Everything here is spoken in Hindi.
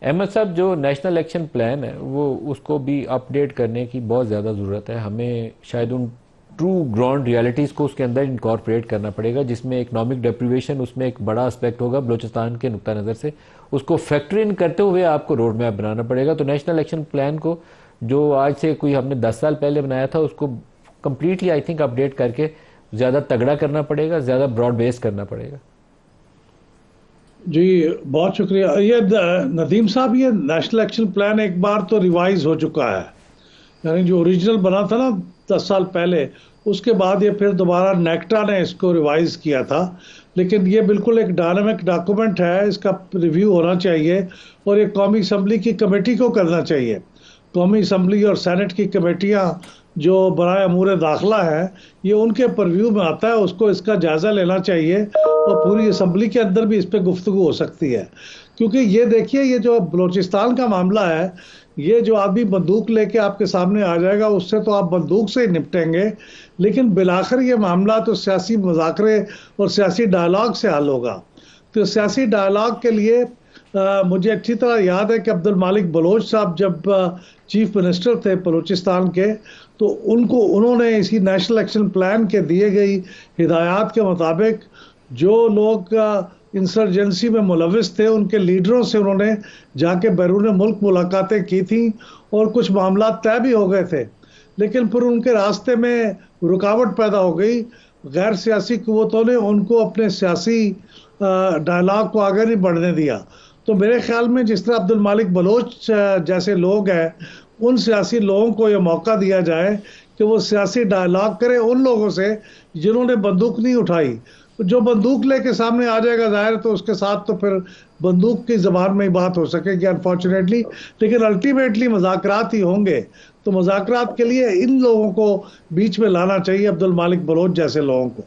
अहमद साहब, जो नेशनल एक्शन प्लान है वो उसको भी अपडेट करने की बहुत ज़्यादा ज़रूरत है। हमें शायद उन ट्रू ग्राउंड रियलिटीज़ को उसके अंदर इनकॉर्पोरेट करना पड़ेगा, जिसमें इकोनॉमिक डिप्रीवेशन उसमें एक बड़ा एस्पेक्ट होगा बलूचिस्तान के नुक्ता नज़र से। उसको फैक्टर इन करते हुए आपको रोड मैप बनाना पड़ेगा। तो नेशनल एक्शन प्लान को जो आज से कोई हमने 10 साल पहले बनाया था उसको कम्प्लीटली आई थिंक अपडेट करके ज़्यादा तगड़ा करना पड़ेगा, ज़्यादा ब्रॉड बेस करना पड़ेगा। जी, बहुत शुक्रिया। ये नदीम साहब, ये नेशनल एक्शन प्लान एक बार तो रिवाइज हो चुका है। यानी जो ओरिजिनल बना था ना 10 साल पहले, उसके बाद ये फिर दोबारा नेक्टा ने इसको रिवाइज किया था। लेकिन ये बिल्कुल एक डायनामिक डॉक्यूमेंट है, इसका रिव्यू होना चाहिए और ये कौमी असम्बली की कमेटी को करना चाहिए। कौमी असम्बली और सेनेट की कमेटियाँ जो बराए अमूर दाखिला है, ये उनके परव्यू में आता है, उसको इसका जायज़ा लेना चाहिए और पूरी असम्बली के अंदर भी इस पर गुफ्तगू हो सकती है। क्योंकि ये देखिए, ये जो बलूचिस्तान का मामला है, ये जो आदमी बंदूक लेके आपके सामने आ जाएगा उससे तो आप बंदूक से ही निपटेंगे, लेकिन बिलाखिर ये मामला तो सियासी मुज़ाकरे और सियासी डायलॉग से हल होगा। तो सियासी डायलॉग के लिए मुझे अच्छी तरह याद है कि अब्दुल मालिक बलोच साहब जब चीफ मिनिस्टर थे बलूचिस्तान के, तो उन्होंने इसी नेशनल एक्शन प्लान के दिए गई हिदायत के मुताबिक जो लोग इंसर्जेंसी में मुलविस थे उनके लीडरों से उन्होंने जाके बैरून मुल्क मुलाकातें की थी और कुछ मामला तय भी हो गए थे। लेकिन फिर उनके रास्ते में रुकावट पैदा हो गई। गैर सियासी कुव्वतों ने उनको अपने सियासी डायलॉग को आगे नहीं बढ़ने दिया। तो मेरे ख्याल में जिस तरह अब्दुल मालिक बलोच जैसे लोग हैं, उन सियासी लोगों को ये मौका दिया जाए कि वो सियासी डायलॉग करें उन लोगों से जिन्होंने बंदूक नहीं उठाई। जो बंदूक लेके सामने आ जाएगा जाहिर, तो उसके साथ तो फिर बंदूक की जबान में ही बात हो सकेगी अनफॉर्चुनेटली। लेकिन अल्टीमेटली मुज़ाकरात ही होंगे। तो मुज़ाकरात के लिए इन लोगों को बीच में लाना चाहिए, अब्दुल मालिक बलोच जैसे लोगों को।